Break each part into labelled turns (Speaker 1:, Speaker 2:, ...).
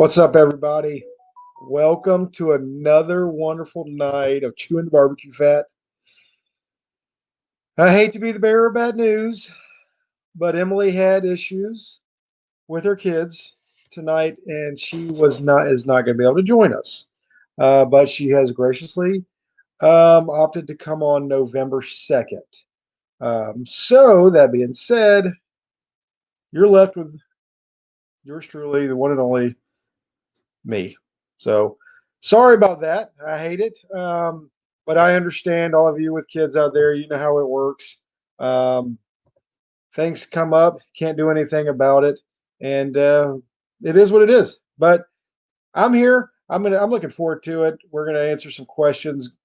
Speaker 1: What's up, everybody? Welcome to another wonderful night of Chewin the BBQ Fat. I hate to be the bearer of bad news, but Emily had issues with her kids tonight, and she is not going to be able to join us. But she has graciously opted to come on November 2nd. So that being said, you're left with yours truly, the one and only me. So sorry about that. I hate it. But I understand all of you with kids out there. You know how it works. Um, Things come up, can't do anything about it, and it is what it is. But I'm here. I'm looking forward to it. We're gonna answer some questions.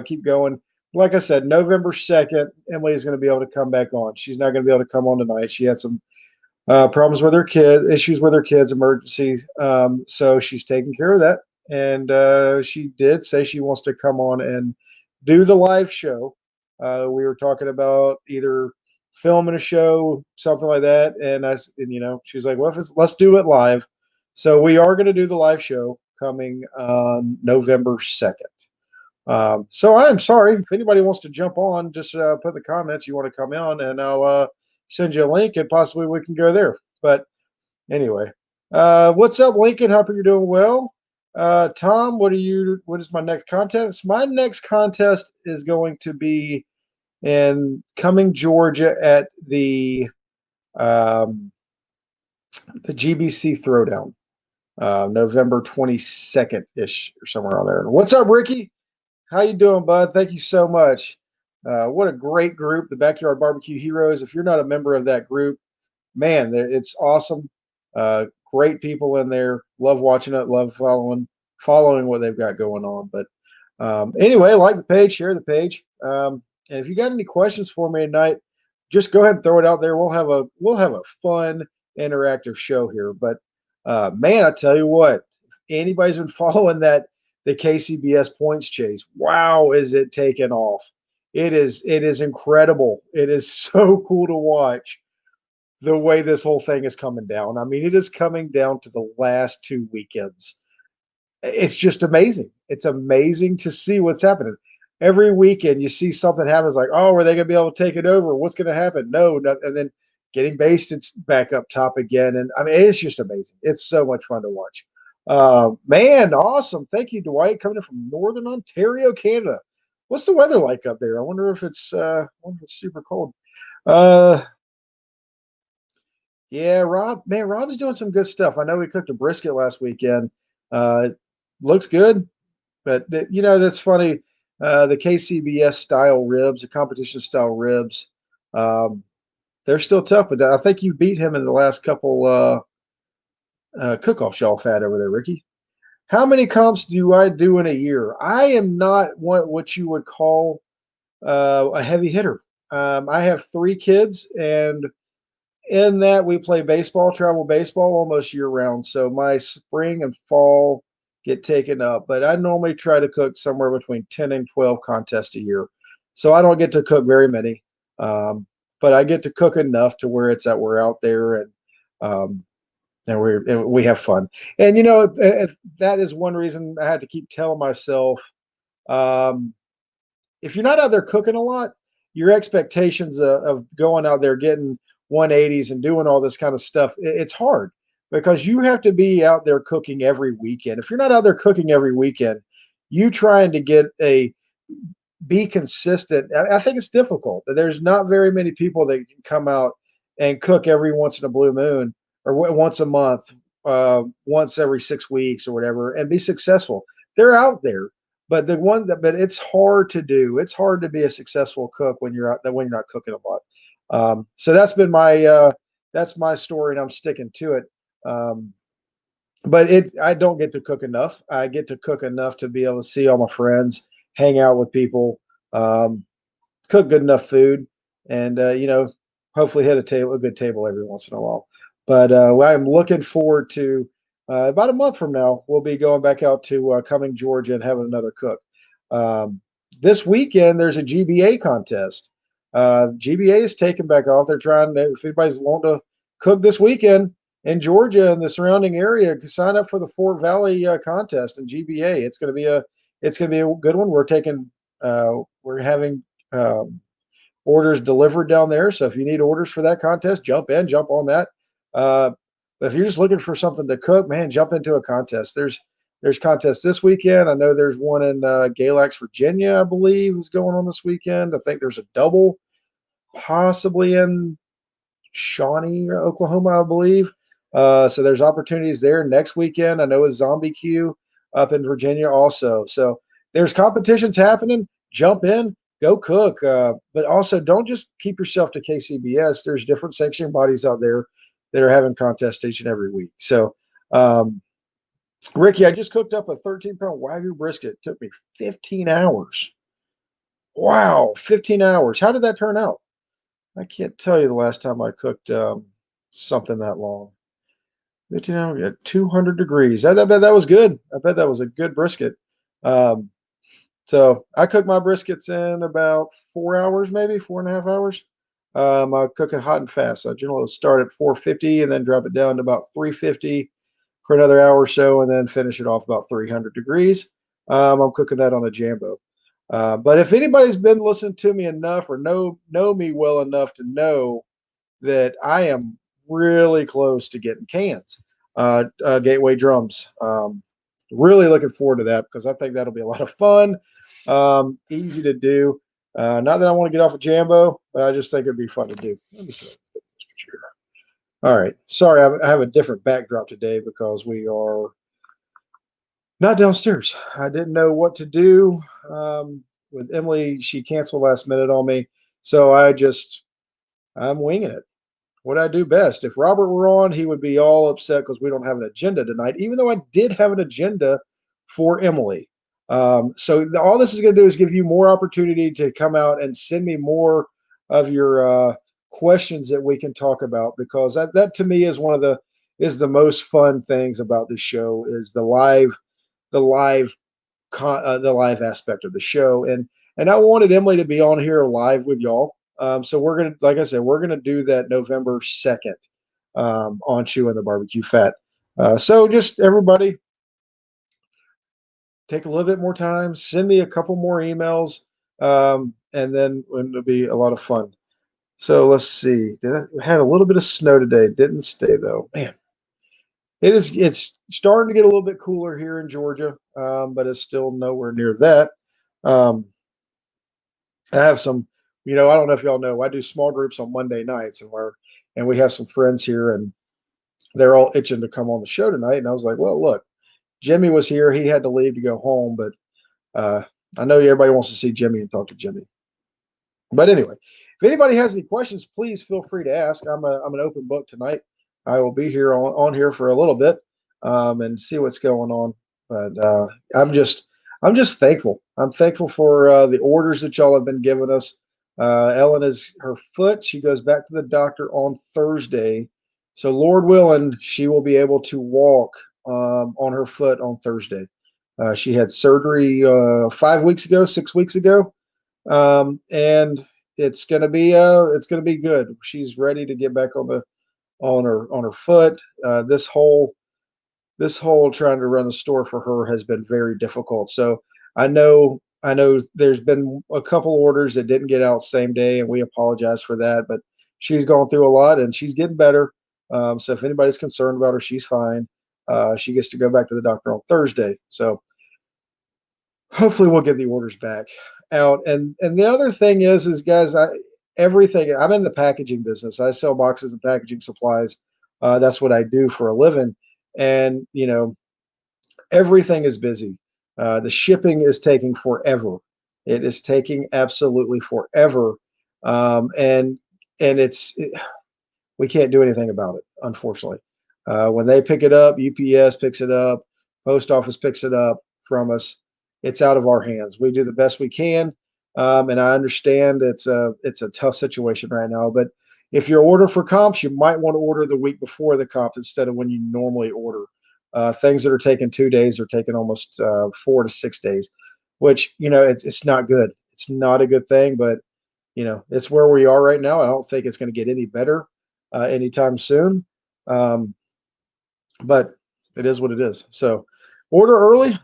Speaker 1: Keep going. Like I said, November 2nd, Emily is going to be able to come back on. She's not going to be able to come on tonight. She had some problems with her kid, issues with her kids, emergency. So she's taking care of that. And she did say she wants to come on and do the live show. We were talking about either filming a show, something like that. And she's like, well, let's do it live. So we are going to do the live show coming on November 2nd. So I am sorry. If anybody wants to jump on, just put in the comments you want to come on, and I'll send you a link, and possibly we can go there. But anyway, what's up, Lincoln? Hope you're doing well. Tom, what is my next contest? My next contest is going to be in Cumming, Georgia, at um, the GBC Throwdown, November 22nd ish or somewhere on there. What's up, Ricky? How you doing, bud? Thank you so much. What a great group, the Backyard Barbecue Heroes. If you're not a member of that group, man, it's awesome. Great people in there. Love watching it. Love following what they've got going on. But anyway, like the page, share the page. And if you got any questions for me tonight, just go ahead and throw it out there. We'll have a fun interactive show here. But man, I tell you what, if anybody's been following the KCBS points chase, wow, is it taking off? It is incredible. It is so cool to watch the way this whole thing is coming down. I mean, it is coming down to the last two weekends. It's just amazing. It's amazing to see what's happening. Every weekend you see something happens like, oh, are they going to be able to take it over? What's going to happen? No, and then getting based, it's back up top again. And I mean, it's just amazing. It's so much fun to watch. Man, awesome. Thank you, Dwight, coming in from Northern Ontario, Canada. What's the weather like up there? I wonder if it's super cold. Uh, yeah, Rob, man, Rob is doing some good stuff. I know we cooked a brisket last weekend. Uh, Looks good, but that's funny. The KCBS style ribs, the competition style ribs, um, they're still tough. But I think you beat him in the last couple cook-offs y'all had over there, Ricky. How many comps do I do in a year? I am not what you would call a heavy hitter. I have three kids, and in that we play baseball, travel baseball almost year round. So my spring and fall get taken up, but I normally try to cook somewhere between 10 and 12 contests a year. So I don't get to cook very many, but I get to cook enough to where it's that we're out there um, and we have fun. And that is one reason I had to keep telling myself, um, if you're not out there cooking a lot, your expectations of going out there getting 180s and doing all this kind of stuff, it's hard because you have to be out there cooking every weekend. If you're not out there cooking every weekend, you trying to be consistent. I think it's difficult. There's not very many people that can come out and cook every once in a blue moon or once a month, once every 6 weeks or whatever, and be successful. They're out there, but but it's hard to do. It's hard to be a successful cook when you're not cooking a lot. So that's my story, and I'm sticking to it. Um, but I don't get to cook enough. I get to cook enough to be able to see all my friends, hang out with people, um, cook good enough food, and hopefully hit a good table every once in a while. But I'm looking forward to about a month from now. We'll be going back out to Cumming, Georgia, and having another cook. This weekend there's a GBA contest. GBA is taking back off. They're trying. If anybody's wanting to cook this weekend, in Georgia and the surrounding area, sign up for the Fort Valley contest in GBA. It's going to be a good one. We're having orders delivered down there. So if you need orders for that contest, jump on that. Uh, but if you're just looking for something to cook, man, jump into a contest. There's contests this weekend. I know there's one in Galax, Virginia, I believe, is going on this weekend. I think there's a double possibly in Shawnee, Oklahoma, I believe. So there's opportunities there next weekend. I know it's Zombie Q up in Virginia also. So there's competitions happening. Jump in, go cook. But also don't just keep yourself to KCBS. There's different sanctioning bodies out there that are having contests each and every week. So, Ricky, I just cooked up a 13-pound Wagyu brisket. It took me 15 hours. Wow, 15 hours. How did that turn out? I can't tell you the last time I cooked something that long. 15 hours at 200 degrees. I bet that was good. I bet that was a good brisket. Um, so I cook my briskets in about 4 hours, maybe 4.5 hours. I cook it hot and fast. I generally start at 450 and then drop it down to about 350 for another hour or so, and then finish it off about 300 degrees. I'm cooking that on a Jambo. But if anybody's been listening to me enough or know me well enough to know that I am really close to getting cans, Gateway Drums. Really looking forward to that because I think that'll be a lot of fun, easy to do. Not that I want to get off of Jambo, but I just think it'd be fun to do. Let me see. All right. Sorry, I have a different backdrop today because we are not downstairs. I didn't know what to do with Emily. She canceled last minute on me, so I'm winging it. What I do best. If Robert were on, he would be all upset because we don't have an agenda tonight, even though I did have an agenda for Emily. So all this is going to do is give you more opportunity to come out and send me more of your questions that we can talk about because that to me is the most fun things about this show is the live the live aspect of the show and I wanted Emily to be on here live with y'all. So we're gonna, like I said, we're gonna do that November 2nd on Chewin the BBQ Fat. So just everybody take a little bit more time, send me a couple more emails, and then it'll be a lot of fun. So let's see. Had a little bit of snow today. Didn't stay though. Man, it's starting to get a little bit cooler here in Georgia, but it's still nowhere near that. Um, I have some, I don't know if y'all know, I do small groups on Monday nights, and we have some friends here, and they're all itching to come on the show tonight. And I was like, well, look, Jimmy was here. He had to leave to go home, but I know everybody wants to see Jimmy and talk to Jimmy. But anyway, if anybody has any questions, please feel free to ask. I'm an open book tonight. I will be here on here for a little bit and see what's going on. But I'm just thankful. I'm thankful for the orders that y'all have been giving us. Ellen is her foot. She goes back to the doctor on Thursday. So Lord willing, she will be able to walk on her foot on Thursday. She had surgery 5 weeks ago, 6 weeks ago, and it's gonna be good. She's ready to get back on her foot. This whole trying to run the store for her has been very difficult. So I know there's been a couple orders that didn't get out same day, and we apologize for that. But she's gone through a lot, and she's getting better. So if anybody's concerned about her, she's fine. She gets to go back to the doctor on Thursday. So hopefully we'll get the orders back out. And the other thing is guys, everything, I'm in the packaging business. I sell boxes and packaging supplies. That's what I do for a living. And everything is busy. The shipping is taking forever. It is taking absolutely forever. And we can't do anything about it, unfortunately. When they pick it up, UPS picks it up, post office picks it up from us. It's out of our hands. We do the best we can, and I understand it's a tough situation right now. But if you order for comps, you might want to order the week before the comp instead of when you normally order. Things that are taking 2 days are taking almost 4 to 6 days, which it's not good. It's not a good thing, but it's where we are right now. I don't think it's going to get any better anytime soon. but it is what it is. So order early.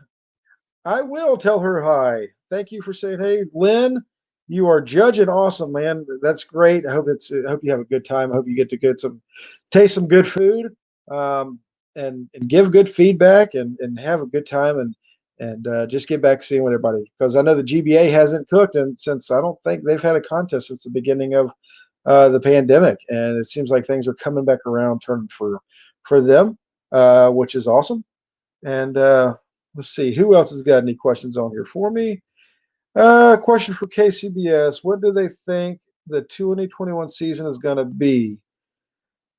Speaker 1: I will tell her hi. Thank you for saying hey, Lynn. You are judging awesome, man. That's great. I hope you have a good time. I hope you get to get some taste some good food, um, and give good feedback and have a good time and just get back to seeing what everybody, because I know the GBA hasn't cooked and since I don't think they've had a contest since the beginning of the pandemic, and it seems like things are coming back around, turning for them, which is awesome. And let's see, who else has got any questions on here for me? Question for KCBS: what do they think the 2021 season is going to be?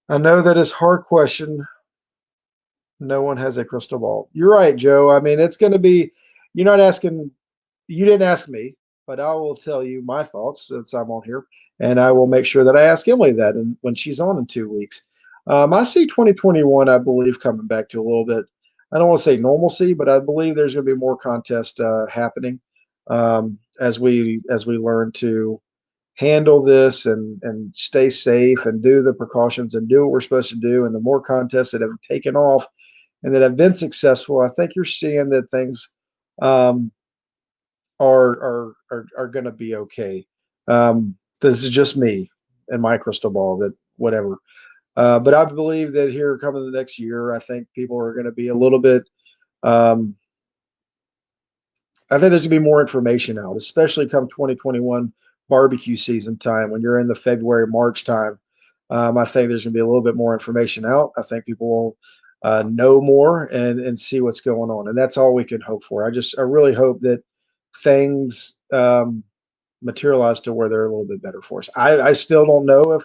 Speaker 1: I know that is a hard question. No one has a crystal ball. You're right, Joe. I mean, it's going to be. You're not asking. You didn't ask me, but I will tell you my thoughts since I'm on here, and I will make sure that I ask Emily that and when she's on in 2 weeks. I see 2021, I believe, coming back to a little bit. I don't want to say normalcy, but I believe there's going to be more contest happening, as we learn to handle this and stay safe and do the precautions and do what we're supposed to do. And the more contests that have taken off and that have been successful, I think you're seeing that things um, are going to be okay. This is just me and my crystal ball, that whatever. But I believe that here coming the next year, I think people are going to be a little bit. Um, I think there's going to be more information out, especially come 2021 barbecue season time when you're in the February March time. I think there's going to be a little bit more information out. I think people will know more and see what's going on, and that's all we can hope for. I really hope that things materialize to where they're a little bit better for us. I still don't know if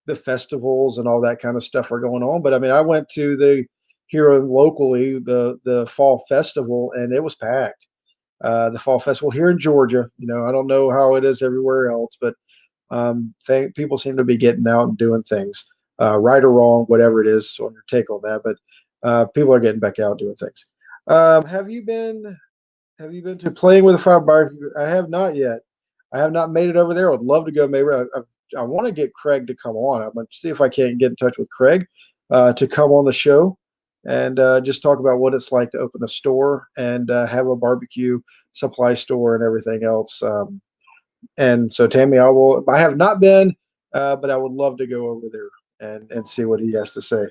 Speaker 1: the festivals and all that kind of stuff are going on, but I mean, I went to the here locally the fall festival and it was packed. The fall festival here in Georgia, I don't know how it is everywhere else, but people seem to be getting out and doing things, right or wrong, whatever it is on your take on that. But people are getting back out doing things. Have you been have you been to Playing with a Fire barbecue? I have not yet. I have not made it over there. I would love to go. Maybe I want to get Craig to come on. I'm going to see if I can get in touch with Craig to come on the show and just talk about what it's like to open a store and have a barbecue supply store and everything else. And so, Tammy, I will. I have not been, but I would love to go over there and see what he has to say.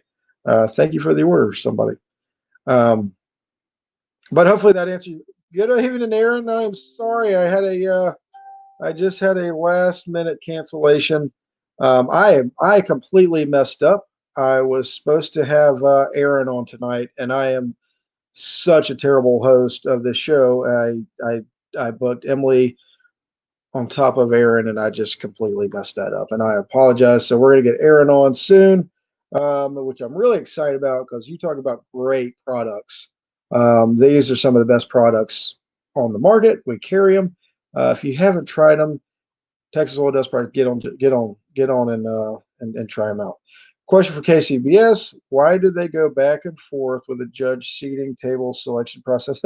Speaker 1: Thank you for the order, somebody. Um, but hopefully that answers you. Good evening, Aaron. I'm sorry. I just had a last minute cancellation. I completely messed up. I was supposed to have Aaron on tonight, and I am such a terrible host of this show. I booked Emily on top of Aaron, and I just completely messed that up, and I apologize. So we're gonna get Aaron on soon, which I'm really excited about because you talk about great products. These are some of the best products on the market. We carry them. If you haven't tried them, Texas Oil Dust Party, get on and try them out. Question for KCBS: why did they go back and forth with the judge seating table selection process?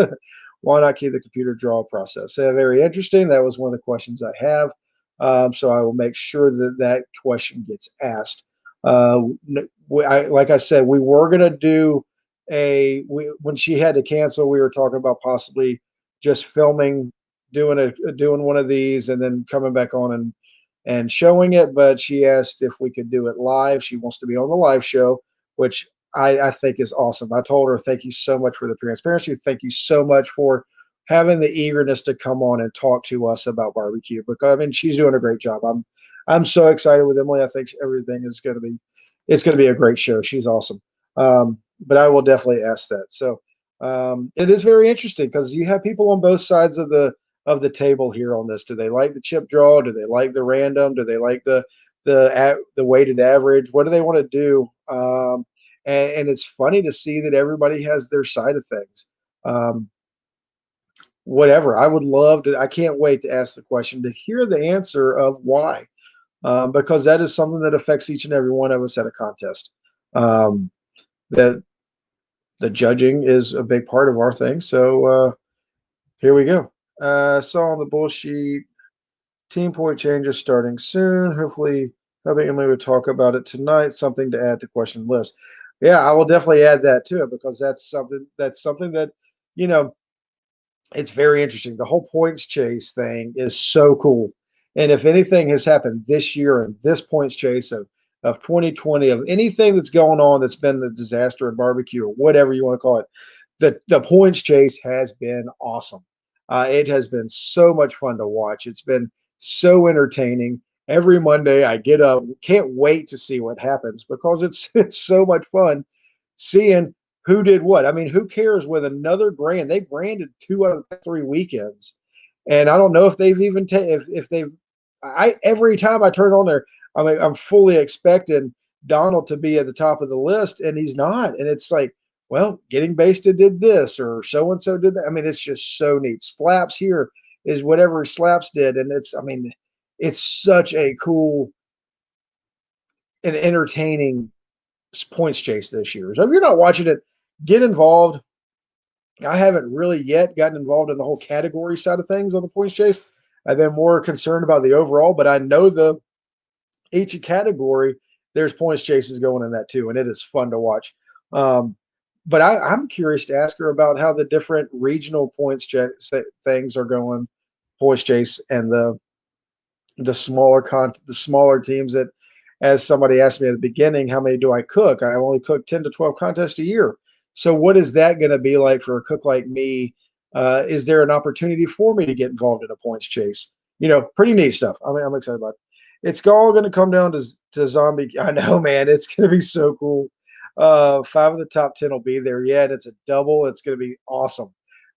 Speaker 1: Why not keep the computer draw process? Very interesting. That was one of the questions I have. So I will make sure that that question gets asked. Like I said, we were going to do when she had to cancel, we were talking about possibly just filming, doing one of these and then coming back on and showing it, but she asked if we could do it live. She wants to be on the live show, which I think is awesome. I told her, thank you so much for the transparency. Thank you so much for having the eagerness to come on and talk to us about barbecue, because I mean she's doing a great job. I'm so excited with Emily. I think everything is going to be it's going to be a great show. She's awesome. But I will definitely ask that. So it is very interesting because you have people on both sides of the table here on this. Do they like the chip draw? Do they like the random? Do they like the weighted average? What do they want to do? And it's funny to see that everybody has their side of things. Um, Whatever. I would love to. I can't wait to ask the question to hear the answer of why, because that is something that affects each and every one of us at a contest. Um, that the judging is a big part of our thing. So here we go. Saw on the bullsheet. Team point changes starting soon. Hopefully, Emily would talk about it tonight. Something to add to question list. Yeah, I will definitely add that to it because that's something that, you know, it's very interesting. The whole points chase thing is so cool. And if anything has happened this year and this points chase of 2020, of anything that's going on that's been the disaster in barbecue or whatever you want to call it, the points chase has been awesome. It has been so much fun to watch. It's been so entertaining. Every Monday I get up, can't wait to see what happens because it's it's so much fun seeing who did what. I mean, who cares with another grand? They branded 2 out of the 3 weekends, and I don't know if they've even if they've. I every time I turn on there, I'm fully expecting Donald to be at the top of the list, and he's not. And it's like, well, Getting Basted did this, or so and so did that. I mean, it's just so neat. Slaps here is whatever Slaps did, and it's. I mean, it's such a cool and entertaining points chase this year. So if you're not watching it, get involved. I haven't really yet gotten involved in the whole category side of things on the points chase. I've been more concerned about the overall, but I know the each category there's points chases going in that too, and it is fun to watch. Um, but I'm curious to ask her about how the different regional points things are going, points chase, and the smaller teams that, as somebody asked me at the beginning, how many do I cook? I only cook 10 to 12 contests a year. So what is that going to be like for a cook like me? Is there an opportunity for me to get involved in a points chase? Pretty neat stuff. I mean, I'm excited about it. It's all going to come down to zombie. I know, man. It's going to be so cool. 5 of the top 10 will be there. Yeah, and it's a double. It's going to be awesome,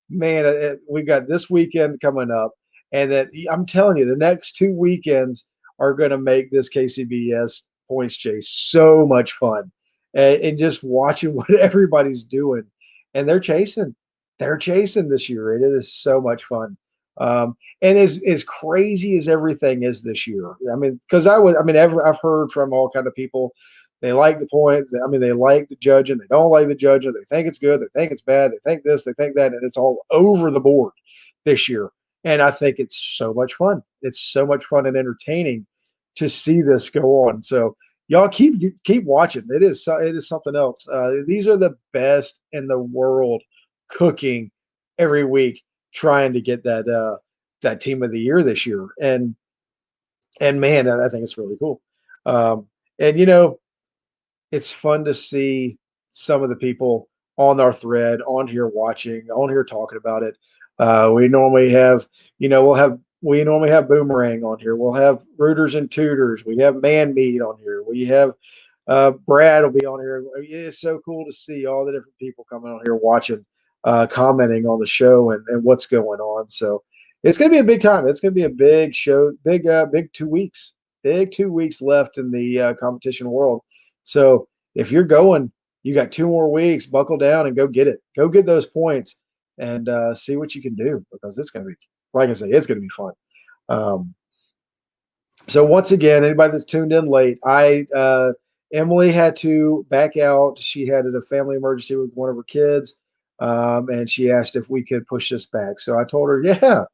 Speaker 1: man. We got this weekend coming up, and that I'm telling you, the next 2 weekends are going to make this KCBS points chase so much fun, and just watching what everybody's doing, and they're chasing this year, and it is so much fun. And as crazy as everything is this year, I mean, because I've heard from all kind of people. They like the points. I mean, they like the judging. They don't like the judging. They think it's good. They think it's bad. They think this. They think that, and it's all over the board this year. And I think it's so much fun. It's so much fun and entertaining to see this go on. So y'all keep watching. It is something else. These are the best in the world cooking every week, trying to get that team of the year this year. And man, I think it's really cool. And it's fun to see some of the people on our thread, on here watching, on here talking about it. We normally have, we normally have Boomerang on here. We'll have Rooters and Tutors. We have Man Meat on here. We have Brad will be on here. It's so cool to see all the different people coming on here watching, commenting on the show and what's going on. So it's going to be a big time. It's going to be a big show, big 2 weeks, big 2 weeks left in the competition world. So if you're going, you got 2 more weeks. Buckle down and go get it. Go get those points and see what you can do because it's going to be, like I say, it's going to be fun. Um, so once again, anybody that's tuned in late, Emily had to back out. She had a family emergency with one of her kids, and she asked if we could push this back. So I told her, yeah,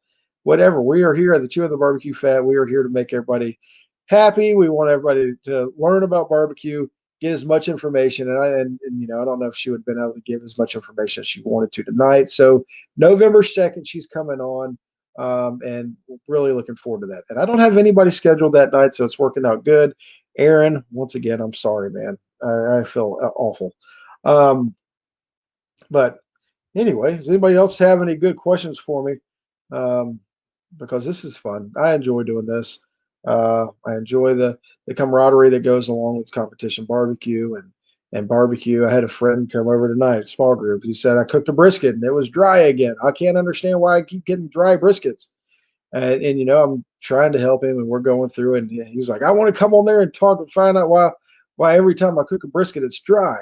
Speaker 1: whatever. We are here at the Chewin the BBQ Fat. We are here to make everybody happy. We want everybody to learn about barbecue, get as much information. And I don't know if she would have been able to give as much information as she wanted to tonight. So November 2nd, she's coming on. And really looking forward to that. And I don't have anybody scheduled that night, so it's working out good. Aaron, once again, I'm sorry, man. I feel awful. Um, but anyway, does anybody else have any good questions for me? Um, because this is fun. I enjoy doing this. I enjoy the camaraderie that goes along with competition barbecue and barbecue. I had a friend come over tonight, small group. He said I cooked a brisket and it was dry again. I can't understand why I keep getting dry briskets. And I'm trying to help him, and we're going through it. And he's like, I want to come on there and talk and find out why every time I cook a brisket it's dry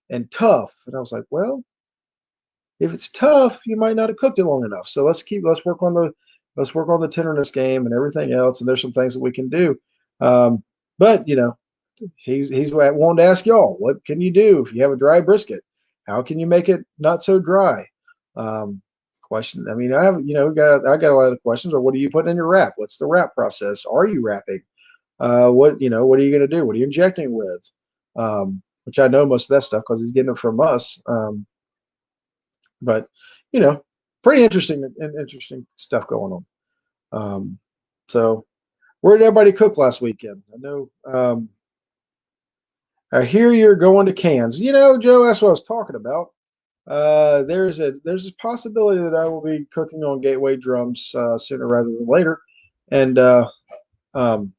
Speaker 1: and tough. And I was like, well, if it's tough, you might not have cooked it long enough. So let's work on the tenderness game and everything else. And there's some things that we can do. But he's wanting to ask y'all, what can you do if you have a dry brisket? How can you make it not so dry? Um, question. I mean, I got a lot of questions. Or what do you put in your wrap? What's the wrap process? Are you wrapping? What are you going to do? What are you injecting with? which I know most of that stuff because he's getting it from us. But you know, pretty interesting and interesting stuff going on. So where did everybody cook last weekend? I know. I hear you're going to Cannes. You know, Joe, that's what I was talking about. There's a possibility that I will be cooking on Gateway drums sooner rather than later. And um,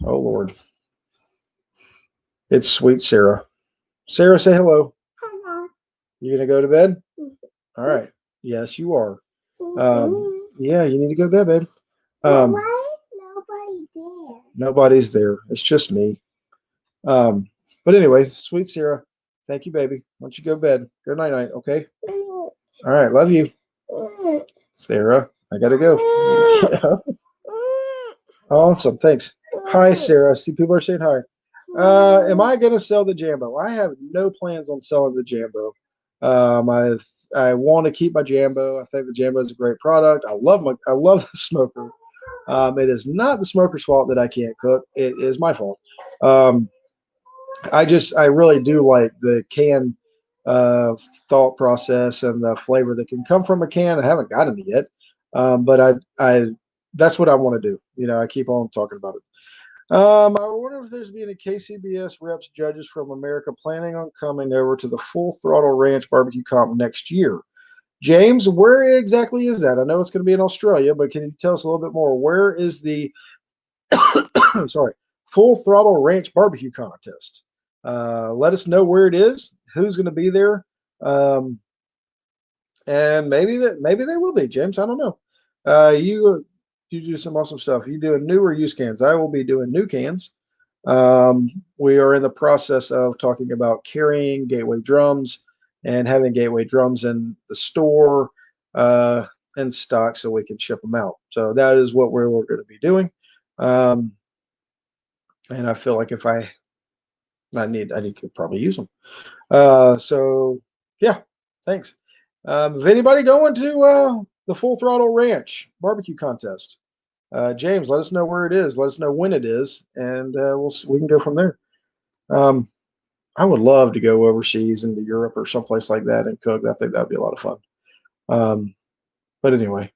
Speaker 1: oh Lord, it's sweet Sarah. Sarah, say hello.
Speaker 2: Hello.
Speaker 1: You gonna go to bed? All right. Yes, you are. Yeah, you need to go to bed, babe.
Speaker 2: Why is nobody there?
Speaker 1: Nobody's there. It's just me. Um, but anyway, sweet Sarah, thank you, baby. Why don't you go to bed? Good night, night. Okay. All right. Love you, Sarah. I gotta go. Awesome. Thanks. Hi, Sarah. I see people are saying hi. Am I going to sell the Jambo? I have no plans on selling the Jambo. I want to keep my Jambo. I think the Jambo is a great product. I love the smoker. It is not the smoker's fault that I can't cook. It is my fault. Um, I really do like the can uh, thought process and the flavor that can come from a can. I haven't gotten it yet, but I that's what I want to do. You know, I keep on talking about it. I wonder if there's been any KCBS reps judges from America planning on coming over to the Full Throttle Ranch Barbecue Comp next year. James, where exactly is that? I know it's going to be in Australia, but can you tell us a little bit more? Where is the sorry, Full Throttle Ranch Barbecue Contest? Let us know where it is, who's going to be there, um, and maybe there will be. James, I don't know. You do some awesome stuff. You doing new or used cans? I will be doing new cans. We are in the process of talking about carrying Gateway drums and having Gateway drums in the store in stock so we can ship them out. So that is what we're going to be doing. Um, and I feel like if I need to probably use them. So yeah, thanks. Is anybody going to the Full Throttle Ranch barbecue contest? James, let us know where it is. Let us know when it is, and we can go from there. Um, I would love to go overseas into Europe or someplace like that and cook. I think that'd be a lot of fun. Um, but anyway,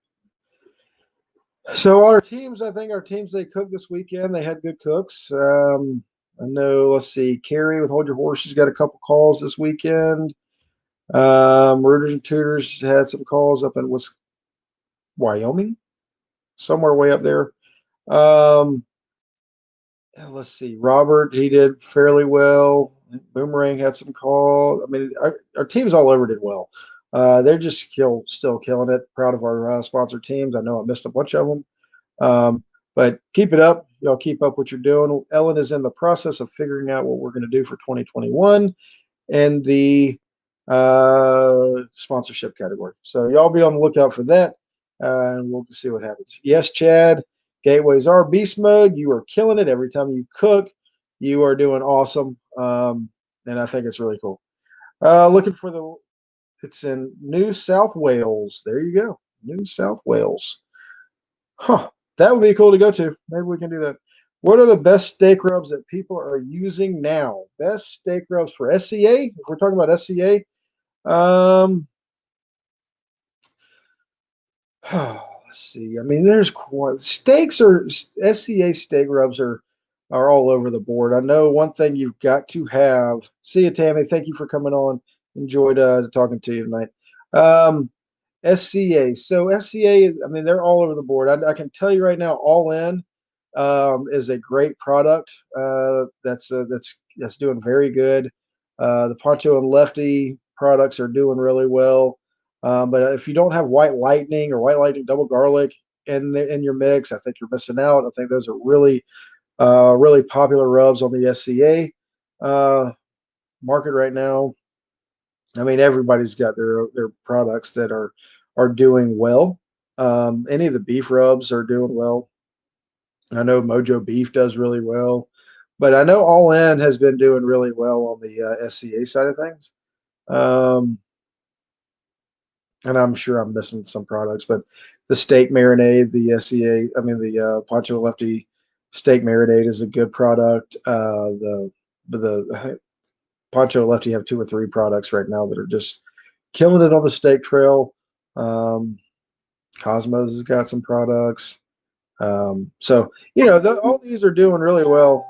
Speaker 1: so our teams, I think our teams they cooked this weekend. They had good cooks. I know. Let's see, Carrie with Hold Your Horses got a couple calls this weekend. Rooters and Tutors had some calls up in Wyoming, somewhere way up there. Um, let's see, Robert, he did fairly well. Boomerang had some calls. I mean, our teams all over did well. They're just still killing it. Proud of our sponsor teams. I know I missed a bunch of them. But keep it up. Y'all keep up what you're doing. Ellen is in the process of figuring out what we're going to do for 2021 and the sponsorship category. So y'all be on the lookout for that, and we'll see what happens. Yes, Chad, gateways are beast mode. You are killing it every time you cook. You are doing awesome, and I think it's really cool. Looking for it's in New South Wales. There you go, New South Wales. Huh, that would be cool to go to. Maybe we can do that. What are the best steak rubs that people are using now? Best steak rubs for SCA? If we're talking about SCA, let's see. I mean, there's steaks or SCA steak rubs are all over the board. I know one thing you've got to have. See you, Tammy. Thank you for coming on. Enjoyed talking to you tonight. SCA. So SCA, I mean, they're all over the board. I can tell you right now, All In is a great product. That's doing very good. The Poncho and Lefty products are doing really well. But if you don't have White Lightning or White Lightning Double Garlic in your mix, I think you're missing out. I think those are really popular rubs on the SCA market right now. I mean, everybody's got their products that are doing well. Any of the beef rubs are doing well. I know Mojo Beef does really well, but I know All In has been doing really well on the SCA side of things. Um, and I'm sure I'm missing some products, but the steak marinade, the SCA, I mean the Pancho Lefty steak marinade is a good product. The Poncho Lefty have 2 or 3 products right now that are just killing it on the steak trail. Um, Cosmos has got some products. So all these are doing really well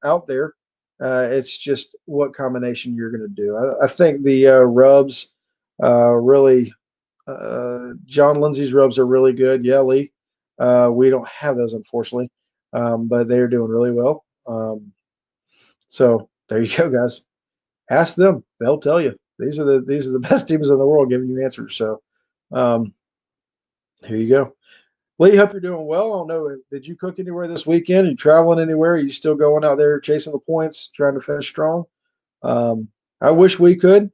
Speaker 1: out there. It's just what combination you're going to do. I think the rubs really. John Lindsay's rubs are really good. Yeah, Lee. We don't have those unfortunately, but they are doing really well. So there you go, guys. Ask them; they'll tell you. These are the best teams in the world giving you answers. So um, here you go. Lee, hope you're doing well. I don't know. Did you cook anywhere this weekend? Are you traveling anywhere? Are you still going out there chasing the points, trying to finish strong? Um, I wish we could.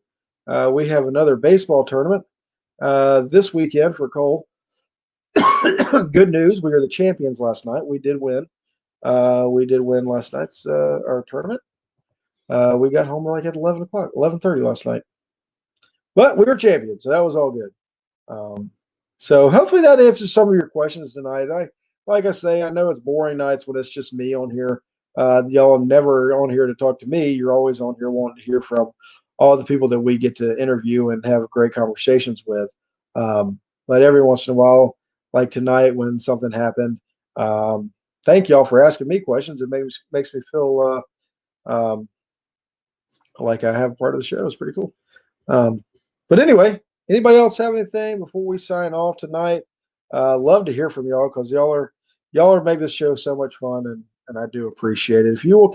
Speaker 1: We have another baseball tournament this weekend for Cole. Good news. We were the champions last night. We did win. We did win last night's our tournament. We got home like at 11 o'clock, 11:30 last night. But we were champions, so that was all good. Um, so hopefully that answers some of your questions tonight. Like I say, I know it's boring nights when it's just me on here. Y'all are never on here to talk to me. You're always on here wanting to hear from all the people that we get to interview and have great conversations with. But every once in a while, like tonight when something happened, thank y'all for asking me questions. It makes me feel like I have part of the show. It's pretty cool. Um, but anyway, anybody else have anything before we sign off tonight? Love to hear from y'all because y'all are making this show so much fun, and I do appreciate it. If you will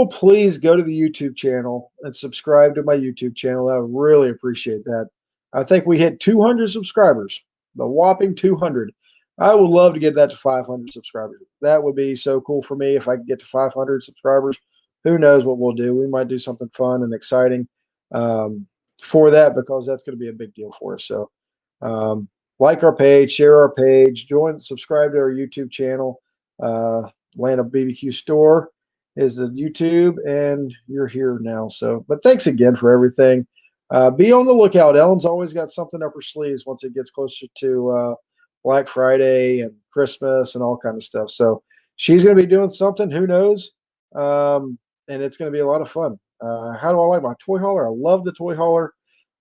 Speaker 1: please go to the YouTube channel and subscribe to my YouTube channel, I would really appreciate that. I think we hit 200 subscribers, the whopping 200. I would love to get that to 500 subscribers. That would be so cool for me if I could get to 500 subscribers. Who knows what we'll do? We might do something fun and exciting for that because that's going to be a big deal for us. So, like our page, share our page, subscribe to our YouTube channel, Atlanta BBQ Store is the YouTube, and you're here now. So, but thanks again for everything. Be on the lookout. Ellen's always got something up her sleeves once it gets closer to Black Friday and Christmas and all kind of stuff. So she's going to be doing something. Who knows? And it's going to be a lot of fun. How do I like my toy hauler? I love the toy hauler.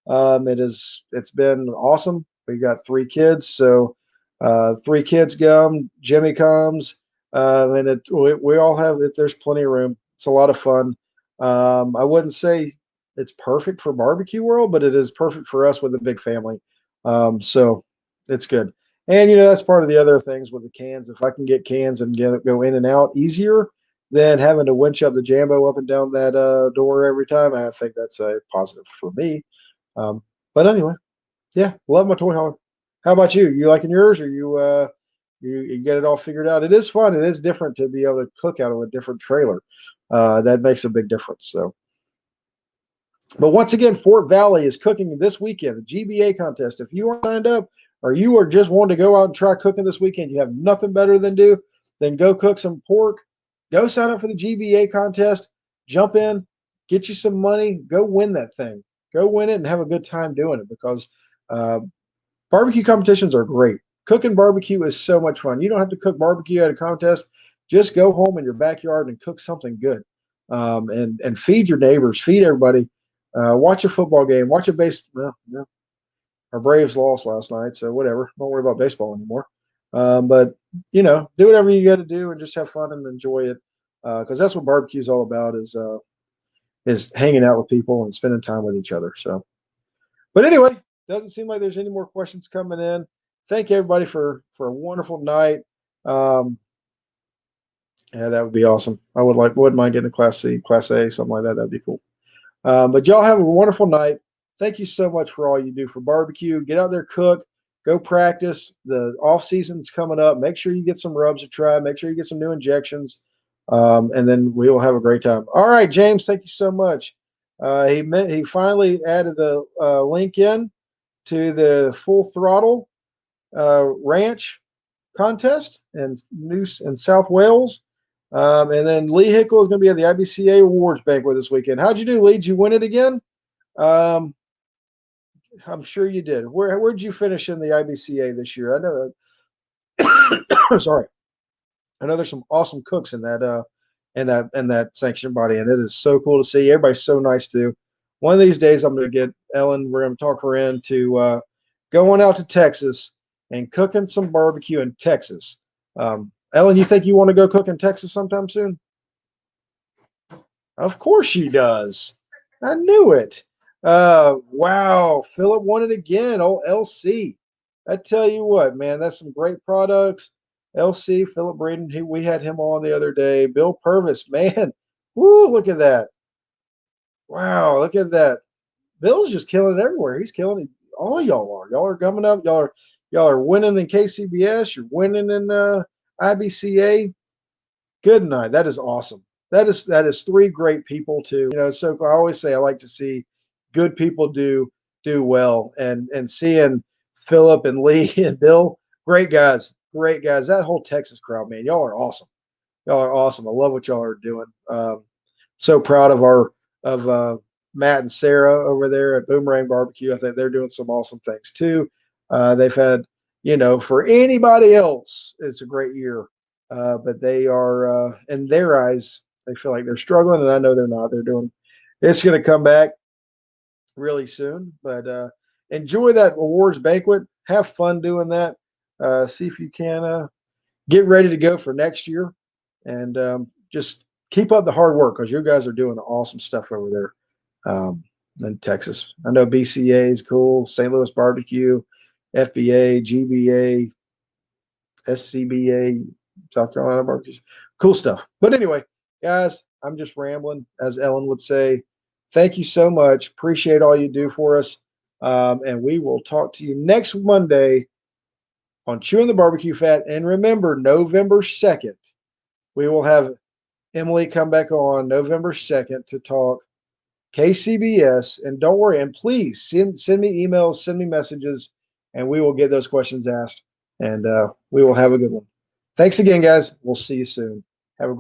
Speaker 1: It's been awesome. We got 3 kids, so 3 kids come. Jimmy comes. And we all have it. There's plenty of room. It's a lot of fun. I wouldn't say it's perfect for barbecue world, but it is perfect for us with a big family. So it's good. And that's part of the other things with the cans. If I can get cans and go in and out easier than having to winch up the Jambo up and down that door every time, I think that's a positive for me. But anyway, yeah, love my toy hauler. How about you? You liking yours, or you get it all figured out? It is fun. It is different to be able to cook out of a different trailer. That makes a big difference. So, but once again, Fort Valley is cooking this weekend, the GBA contest. If you are signed up or you are just wanting to go out and try cooking this weekend, you have nothing better than do than go cook some pork. Go sign up for the GBA contest. Jump in, get you some money, go win that thing. Go win it and have a good time doing it because uh, barbecue competitions are great. Cooking barbecue is so much fun. You don't have to cook barbecue at a contest. Just go home in your backyard and cook something good, and feed your neighbors, feed everybody. Watch a football game. Watch a base. Well, our Braves lost last night, so whatever. Don't worry about baseball anymore. But do whatever you got to do and just have fun and enjoy it, because that's what barbecue is all about. Is hanging out with people and spending time with each other. So, but anyway, doesn't seem like there's any more questions coming in. Thank everybody for a wonderful night. Um, yeah, that would be awesome. Wouldn't mind getting a Class C, Class A, something like that. That'd be cool. But y'all have a wonderful night. Thank you so much for all you do for barbecue. Get out there, cook, go practice. The off season's coming up. Make sure you get some rubs to try. Make sure you get some new injections, and then we will have a great time. All right, James, thank you so much. He finally added the link in to the Full Throttle Ranch contest in South Wales. And then Lee Hickle is going to be at the IBCA Awards banquet this weekend. How'd you do, Lee? Did you win it again? Um, I'm sure you did. Where'd you finish in the IBCA this year? I know. Sorry, I know there's some awesome cooks in in that sanctioning body, and it is so cool to see. Everybody's so nice too. One of these days, I'm going to get Ellen. We're going to talk her into going out to Texas and cooking some barbecue in Texas. Ellen, you think you want to go cook in Texas sometime soon? Of course she does. I knew it. Wow, Philip won it again. Oh, LC. I tell you what, man, that's some great products. LC, Philip Braden, we had him on the other day. Bill Purvis, man, woo, look at that. Wow, look at that. Bill's just killing it everywhere. He's killing it. All y'all are. Y'all are coming up. Y'all are winning in KCBS. You're winning in IBCA. Good night. That is awesome. That is three great people too. So I always say I like to see good people do well, and seeing Philip and Lee and Bill, great guys, great guys. That whole Texas crowd, man, y'all are awesome. Y'all are awesome. I love what y'all are doing. So proud of Matt and Sarah over there at Boomerang Barbecue. I think they're doing some awesome things too. They've had, for anybody else, it's a great year. But they are, in their eyes, they feel like they're struggling, and I know they're not. They're doing. It's going to come back really soon. But enjoy that awards banquet. Have fun doing that. See if you can get ready to go for next year, and just keep up the hard work because you guys are doing awesome stuff over there in Texas. I know BCA is cool, St. Louis Barbecue, FBA, GBA, SCBA, South Carolina Barbecues, cool stuff. But anyway, guys, I'm just rambling, as Ellen would say. Thank you so much. Appreciate all you do for us. And we will talk to you next Monday on Chewing the BBQ Fat. And remember, November 2nd, we will have Emily come back on November 2nd to talk KCBS. And don't worry, and please send me emails, send me messages, and we will get those questions asked. And we will have a good one. Thanks again, guys. We'll see you soon.